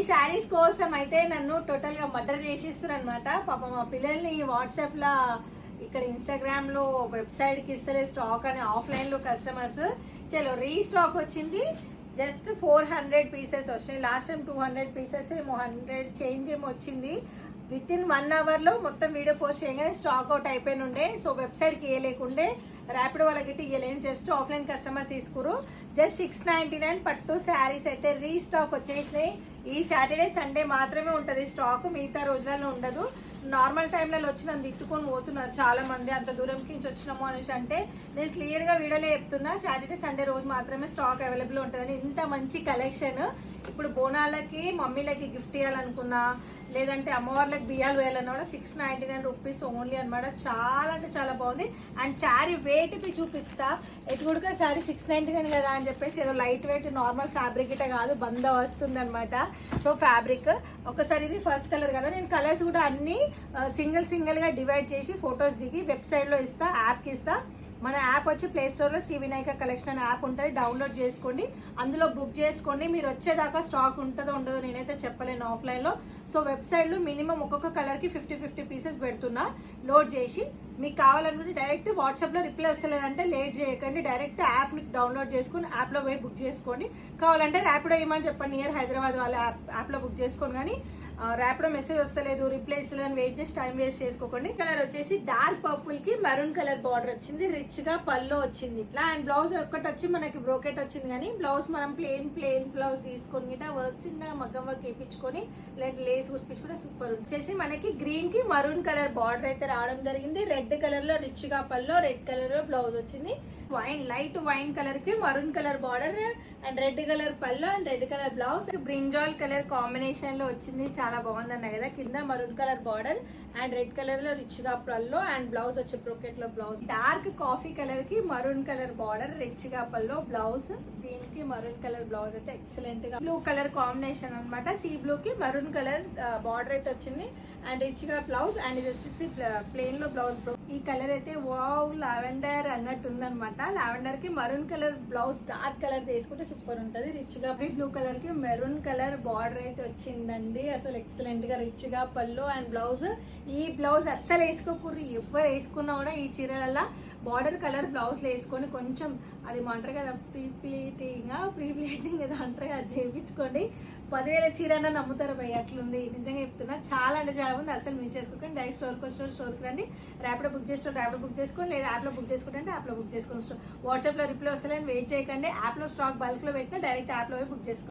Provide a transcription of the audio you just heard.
శారీస్ కోసం అయితే నన్ను టోటల్ గా మర్డర్ చేసేస్తారు అనమాట. పాపం మా పిల్లల్ని వాట్సాప్ లా ఇక్కడ ఇన్స్టాగ్రామ్ లో వెబ్సైట్ కి ఇస్తారు స్టాక్ అని, ఆఫ్లైన్ లో కస్టమర్స్ చలో రీస్టాక్ వచ్చింది. జస్ట్ 400 పీసెస్ వచ్చినాయి. లాస్ట్ టైం 200 పీసెస్ ఏమో 100 చేంజ్ ఏమో వచ్చింది. విత్ ఇన్ 1 అవర్లో మొత్తం వీడియో పోస్ట్ చేయగానే స్టాక్ అవుట్ అయిపోయి ఉండే. సో వెబ్సైట్కి ఇవ్వలేకుండే, ర్యాపిడో వాళ్ళకి ఇవ్వలేను, జస్ట్ ఆఫ్లైన్ కస్టమర్స్ తీసుకురు. జస్ట్ 699 పట్టు శారీస్ అయితే రీస్టాక్ వచ్చేసినాయి. ఈ సాటర్డే సండే మాత్రమే ఉంటుంది స్టాక్, మిగతా రోజులలో ఉండదు. నార్మల్ టైంలలో వచ్చి నన్ను తిట్టుకొని పోతున్నారు చాలా మంది, అంత దూరంకి నుంచి వచ్చినాము అనేసి. అంటే నేను క్లియర్గా వీడియోలో చెప్తున్నా, సాటర్డే సండే రోజు మాత్రమే స్టాక్ అవైలబుల్ ఉంటుందని. ఇంత మంచి కలెక్షన్ ఇప్పుడు బోనాలకి మమ్మీలకి గిఫ్ట్ ఇవ్వాలనుకున్నా, లేదంటే అమ్మవార్లకి బియ్యాలు వేయాలన్నా కూడా 699 రూపీస్ ఓన్లీ అనమాట. చాలా అంటే చాలా బాగుంది. అండ్ శారీ వెయిట్ మీ చూపిస్తా. ఎటుగుడుగా శారీ 699 కదా అని చెప్పేసి ఏదో లైట్ వెయిట్ నార్మల్ ఫ్యాబ్రిక్ ఇట కాదు, బంద వస్తుంది అనమాట. సో ఫ్యాబ్రిక్ ఒకసారి ఇది ఫస్ట్ కలర్ కదా, నేను కలర్స్ కూడా అన్ని సింగిల్గా డివైడ్ చేసి ఫొటోస్ దిగి వెబ్సైట్లో ఇస్తా, యాప్కి ఇస్తా. మన యాప్ వచ్చి ప్లే స్టోర్లో శ్రీ వినాయక కలెక్షన్ అనే యాప్ ఉంటుంది, డౌన్లోడ్ చేసుకోండి, అందులో బుక్ చేసుకోండి. మీరు వచ్చేదాకా స్టాక్ ఉంటుందో ఉండదో నేనైతే చెప్పలేను ఆఫ్లైన్లో. సో వెబ్సైట్లో మినిమం ఒక్కొక్క కలర్కి 50 పీసెస్ పెడుతున్నా. లోడ్ చేసి మీకు కావాలనుకుంటే డైరెక్ట్ వాట్సాప్లో రిప్లై వస్తలేదంటే లేట్ చేయకండి, డైరెక్ట్ యాప్ని డౌన్లోడ్ చేసుకుని యాప్లో పోయి బుక్ చేసుకోండి. కావాలంటే ర్యాపిడో ఇవ్వమని చెప్పండి, నియర్ హైదరాబాద్ వాళ్ళ యాప్లో బుక్ చేసుకోండి. కానీ ర్యాపిడో మెసేజ్ వస్తలేదు, రిప్లై ఇస్తలేదని వెయిట్ చేసి టైం వేస్ట్ చేసుకోకండి. కలర్ వచ్చేసి డార్క్ పర్పుల్కి మెరూన్ కలర్ బార్డర్ వచ్చింది, రిచ్గా పల్లో వచ్చింది ఇట్లా. అండ్ బ్లౌజ్ ఒక్కటి వచ్చి మనకి బ్రోకెట్ వచ్చింది, కానీ బ్లౌజ్ మనం ప్లెయిన్ బ్లౌజ్ తీసుకొని గిట్ట వర్క్ చిన్న మగ్గం వర్క్ వేయించుకొని లేదంటే లేస్ కుట్టించుకుంటే సూపర్. వచ్చేసి మనకి గ్రీన్ కి మరూన్ కలర్ బార్డర్ అయితే రావడం జరిగింది. రెడ్ కలర్ లో రిచ్ గా పల్లో, రెడ్ కలర్ లో బ్లౌజ్ వచ్చింది. లైట్ వైన్ కలర్ కి maroon colour border and red colour pallu and red colour blouse. Brinjal colour combination లో వచ్చింది, చాలా బాగుందన్న కదా. కింద maroon colour border and red colour లో రిచ్ గా పల్లో అండ్ బ్లౌజ్ వచ్చి బ్రోకెట్ లో బ్లౌజ్. డార్క్ కాఫీ కలర్ కి మరూన్ కలర్ బార్డర్, రిచ్ గా పల్లో బ్లౌజ్. దీనికి మరూన్ కలర్ బ్లౌజ్ అయితే ఎక్సలెంట్ గా బ్లూ కలర్ కాంబినేషన్ అనమాట. సీ బ్లూ కి మరూన్ కలర్ బార్డర్ అయితే వచ్చింది అండ్ రిచ్ గా బ్లౌజ్. అండ్ ఇది వచ్చేసి ప్లెయిన్ లో బ్లౌజ్. ఈ కలర్ అయితే వావ్ లావెండర్ అన్నట్టు ఉందనమాట. లావెండర్ కి maroon colour blouse, dark colour తీసుకుంటే సూపర్ ఉంటుంది. రిచ్ గా బ్లూ కలర్ కి మెరూన్ కలర్ బార్డర్ అయితే వచ్చిందండి. అసలు ఎక్సలెంట్ గా రిచ్ గా పళ్ళు అండ్ బ్లౌజ్. ఈ బ్లౌజ్ అస్సలు వేసుకోకూడదు, ఎవరు వేసుకున్నా కూడా ఈ చీరల బార్డర్ కలర్ బ్లౌజ్లు వేసుకొని కొంచెం అది అంటారు కదా ప్రీప్లేటింగ్ ఏదో అంటారు కదా, చేయించుకోండి. 10,000 చీరన్నా నమ్ముతారు భయ్య, అట్లుంది నిజంగా చెప్తున్నా. చాలా అంటే చాలా ఉంది, అసలు మిస్ చేసుకోకండి. డైరెక్ట్ స్టోర్కి రండి, ర్యాపిడో బుక్ చేసుకోండి, ర్యాపిడో బుక్ చేసుకోండి, లేదా యాప్లో బుక్ చేసుకుంటే యాప్లో బుక్ చేసుకోండి. వాట్సాప్లో రిప్లై వస్తలేని వెయిట్ చేయకండి. యాప్లో స్టాక్ బల్క్లో పెట్టినా డైరెక్ట్ యాప్లో బుక్ చేసుకోండి.